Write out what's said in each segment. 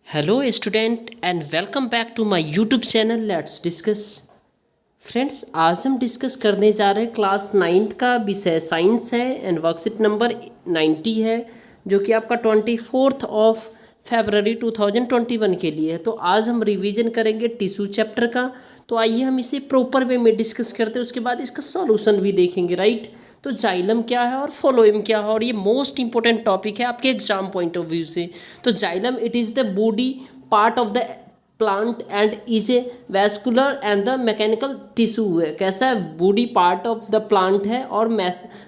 Hello student and welcome back to my YouTube channel let's discuss. Friends, आज हम discuss करने जा रहे हैं क्लास 9th का विषय साइंस है एंड वर्कशीट नंबर 90 है जो कि आपका 24 फरवरी 2021 के लिए है। तो आज हम रिवीजन करेंगे टिश्यू चैप्टर का। तो आइए हम इसे प्रॉपर वे में डिस्कस करते हैं, उसके बाद इसका सॉल्यूशन भी देखेंगे, राइट। तो जाइलम क्या है और फ्लोएम क्या है, और ये मोस्ट इंपॉर्टेंट टॉपिक है आपके एग्जाम पॉइंट ऑफ व्यू से। तो xylem it is the body part of the plant and is a vascular and the mechanical tissue है। कैसा है? Body part of the plant है और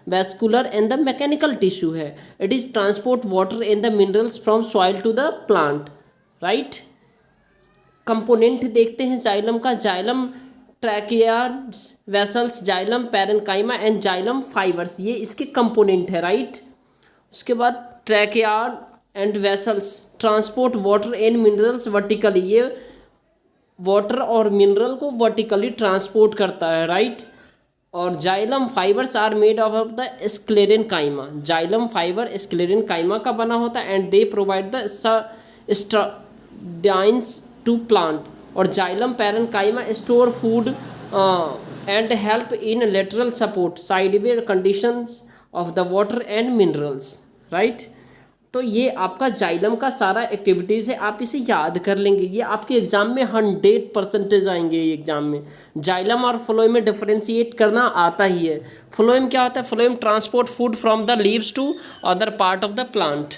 vascular and the mechanical tissue है। It is transport water and the minerals from soil to the plant, right. Component देखते हैं xylem का। Xylem tracheids, vessels, xylem parenchyma and xylem fibres, ये इसके component है, right. उसके बाद ट्रैकियार्ड and vessels transport water and minerals vertically, ये water और मिनरल को वर्टिकली ट्रांसपोर्ट करता है, राइट। और xylem fibres are made of the sclerenchyma, xylem fibre sclerenchyma का बना होता है and they provide the strands to plant. और xylem parenchyma store food and help in lateral support sideway conditions of the water and minerals, right. तो ये आपका xylem का सारा एक्टिविटीज़ है, आप इसे याद कर लेंगे, ये आपके एग्जाम में 100% आएंगे ये एग्जाम में। जाइलम और फ्लोएम में डिफरेंशिएट करना आता ही है। फ्लोएम क्या होता है? Phloem transport food from the leaves to other part of the plant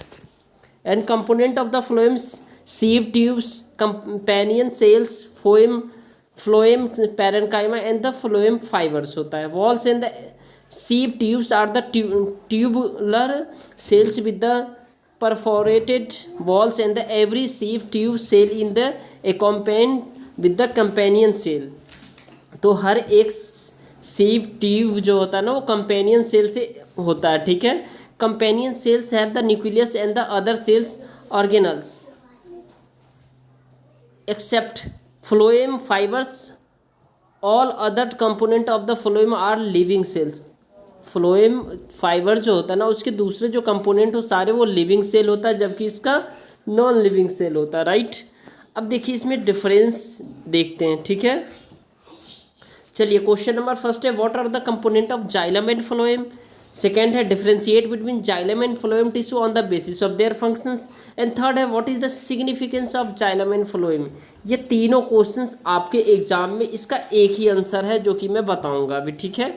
and component of the phloems sieve tubes, companion cells, phloem parenchyma and the phloem fibers होता है। walls and the sieve tubes are the tubular cells with the perforated walls and the every sieve tube cell in the accompanied with the companion cell। तो हर एक sieve tube जो होता है ना, वो companion cell से होता है, ठीक है। companion cells have the nucleus and the other cells organelles except phloem fibers, all other component of the phloem are living cells। phloem fibre जो होता है ना, उसके दूसरे जो कंपोनेंट हो सारे वो लिविंग सेल होता है, जबकि इसका नॉन लिविंग सेल होता है, राइट। अब देखिए इसमें डिफरेंस देखते हैं, ठीक है। चलिए क्वेश्चन नंबर फर्स्ट है, what are the component of xylem and phloem. Second है, differentiate between xylem and phloem tissue on the basis of their functions. And third है, what is the significance of xylem and phloem. ये तीनों questions आपके exam में इसका एक ही answer है जो कि मैं बताऊंगा अभी, ठीक है।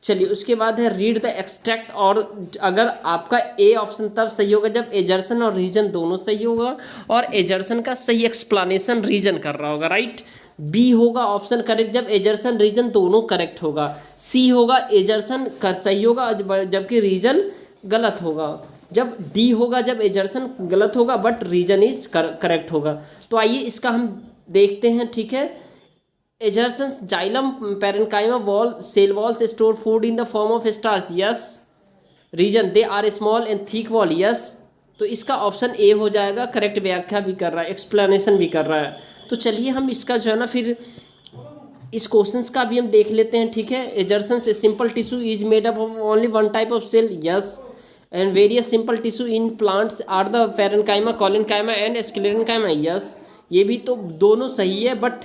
चलिए उसके बाद है, रीड द एक्सट्रैक्ट। और अगर आपका ए ऑप्शन तब सही होगा जब एजर्सन और रीजन दोनों सही होगा और एजर्सन का सही एक्सप्लेनेशन रीजन कर रहा होगा, राइट। बी होगा ऑप्शन करेक्ट जब एजर्सन रीजन दोनों करेक्ट होगा। सी होगा एजर्सन कर सही होगा जबकि रीजन गलत होगा। जब डी होगा जब एजर्सन गलत होगा बट रीजन इज करेक्ट होगा। तो आइए इसका हम देखते हैं, ठीक है। एजर्सन xylem parenchyma wall cell walls store food in the form of starch, yes. Reason they are small and thick wall, yes. तो इसका ऑप्शन ए हो जाएगा, करेक्ट व्याख्या भी कर रहा है, एक्सप्लेनेशन भी कर रहा है। तो चलिए हम इसका जो है ना फिर इस क्वेश्चंस का भी हम देख लेते हैं, ठीक है। एजर्सन से simple tissue is made up of only one type of cell, yes. And various simple tissue in plants are the parenchyma, collenchyma and sclerenchyma, yes. ये भी तो दोनों सही है बट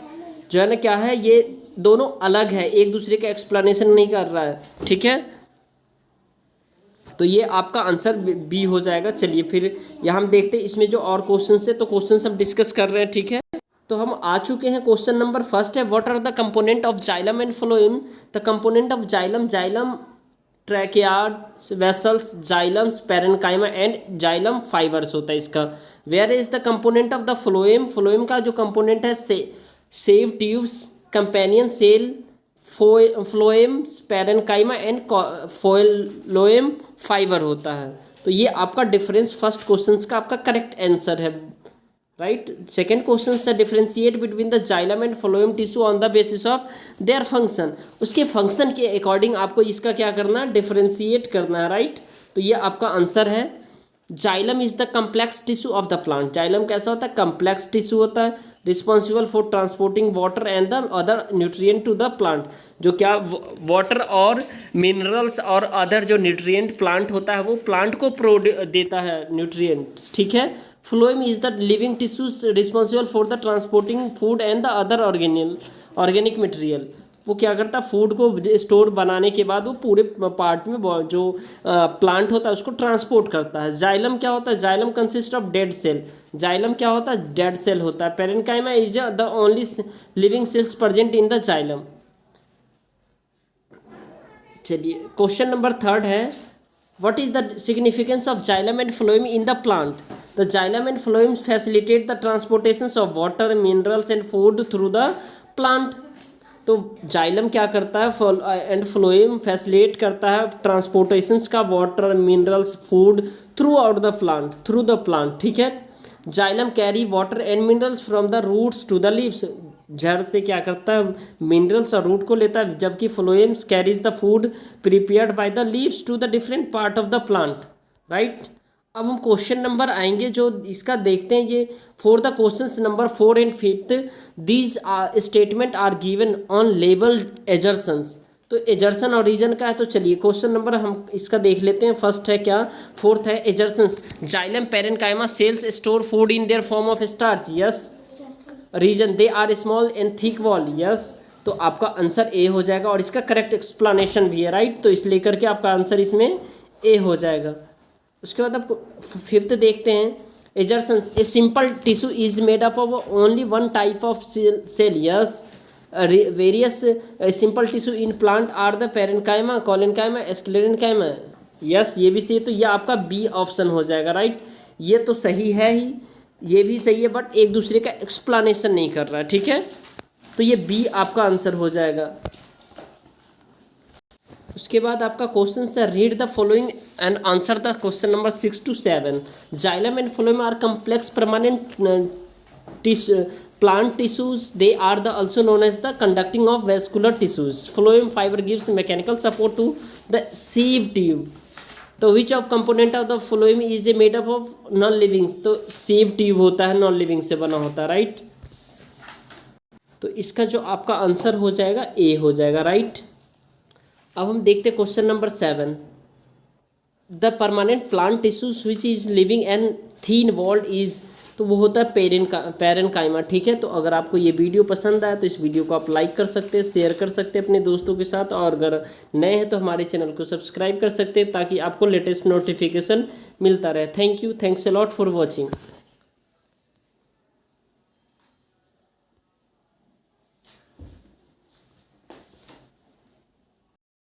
जो है ना क्या है, ये दोनों अलग है, एक दूसरे का एक्सप्लेनेशन नहीं कर रहा है, ठीक है। तो ये आपका आंसर बी हो जाएगा। चलिए फिर यहाँ हम देखते हैं इसमें जो और क्वेश्चन है, तो क्वेश्चन हम डिस्कस कर रहे हैं, ठीक है। तो हम आ चुके हैं, क्वेश्चन नंबर फर्स्ट है, what are the component of xylem and phloem. The component of xylem, xylem tracheids, vessels, xylems parenchyma and xylem fibres होता है इसका। Where is the component of the phloem, phloem का जो component है sieve tubes, companion cell, phloems parenchyma and phloem fibre होता है। तो ये आपका डिफरेंस फर्स्ट क्वेश्चन का आपका करेक्ट आंसर है, राइट। सेकेंड क्वेश्चन से, differentiate between the xylem and phloem tissue on the basis of their function. उसके फंक्शन के अकॉर्डिंग आपको इसका क्या करना है, डिफरेंशिएट करना है, राइट। तो ये आपका आंसर है। Xylem is the complex tissue of the plant. Xylem कैसा होता है? कम्प्लेक्स टिश्यू होता है, responsible for transporting water and the other nutrient to the plant. जो क्या वाटर और मिनरल्स और अदर जो न्यूट्रिएंट प्लांट होता है वो प्लांट को देता है न्यूट्रिएंट्स, ठीक है। Phloem is the living tissues responsible for the transporting food and the other organic material. वो क्या करता है, फूड को स्टोर बनाने के बाद वो पूरे पार्ट में जो प्लांट होता है उसको ट्रांसपोर्ट करता है। जाइलम क्या होता है, xylem consist of dead cell. Xylem क्या होता है, डेड सेल होता है। Parenchyma is the only living cells present in the xylem. चलिए क्वेश्चन नंबर 3 है, what is the significance of xylem and phloem in the plant. The xylem and phloem facilitate the transportation of water, minerals and food through the plant. तो xylem क्या करता है and phloem facilitate करता है transportations का water, minerals, food throughout the plant, through the plant, ठीक है। Xylem carry water and minerals from the roots to the leaves. जड़ से क्या करता है, मिनरल्स और रूट को लेता है, जबकि phloems carries the food prepared by the leaves to the different part of the plant, right. अब हम क्वेश्चन नंबर आएंगे जो इसका देखते हैं। ये for the question number 4 and 5 these statement are given on level assertions. तो एजर्सन और रीजन का है। तो चलिए क्वेश्चन नंबर हम इसका देख लेते हैं। फर्स्ट है क्या, 4th है assertions. Xylem parenchyma cells store food in their form of starch, yes. Reason, they are small and thick wall, yes. तो आपका आंसर ए हो जाएगा और इसका करेक्ट एक्सप्लेनेशन भी है, राइट। तो इस लेकर के आपका आंसर इसमें ए हो जाएगा। उसके बाद आपको 5th देखते हैं, assertions. A simple tissue is made up of only one type of cell, yes. Various simple tissue in plant are the parenchyma, collenchyma, sclerenchyma, yes. ये भी सही है, तो ये आपका बी ऑप्शन हो जाएगा, राइट। ये तो सही है ही, ये भी सही है, बट एक दूसरे का एक्सप्लेनेशन नहीं कर रहा है, ठीक है। तो ये बी आपका आंसर हो जाएगा। उसके बाद आपका क्वेश्चन है, read the following and answer the question number 6 to 7। Xylem and phloem are complex permanent plant tissues. They are also known as the conducting of vascular tissues. Phloem fiber gives mechanical support to the sieve tube. तो which of component of the phloem is made up of non living? तो sieve tube होता है, non living से बना होता है, right. तो इसका जो आपका आंसर हो जाएगा ए हो जाएगा, राइट। अब हम देखते हैं question number 7। The permanent plant tissues which is living and thin walled is, तो वो होता है पेरेन्काइमा, ठीक है। तो अगर आपको ये वीडियो पसंद आया तो इस वीडियो को आप लाइक कर सकते हैं, शेयर कर सकते हैं अपने दोस्तों के साथ, और अगर नए हैं तो हमारे चैनल को सब्सक्राइब कर सकते हैं ताकि आपको लेटेस्ट नोटिफिकेशन मिलता रहे। Thank you, thanks a lot for watching.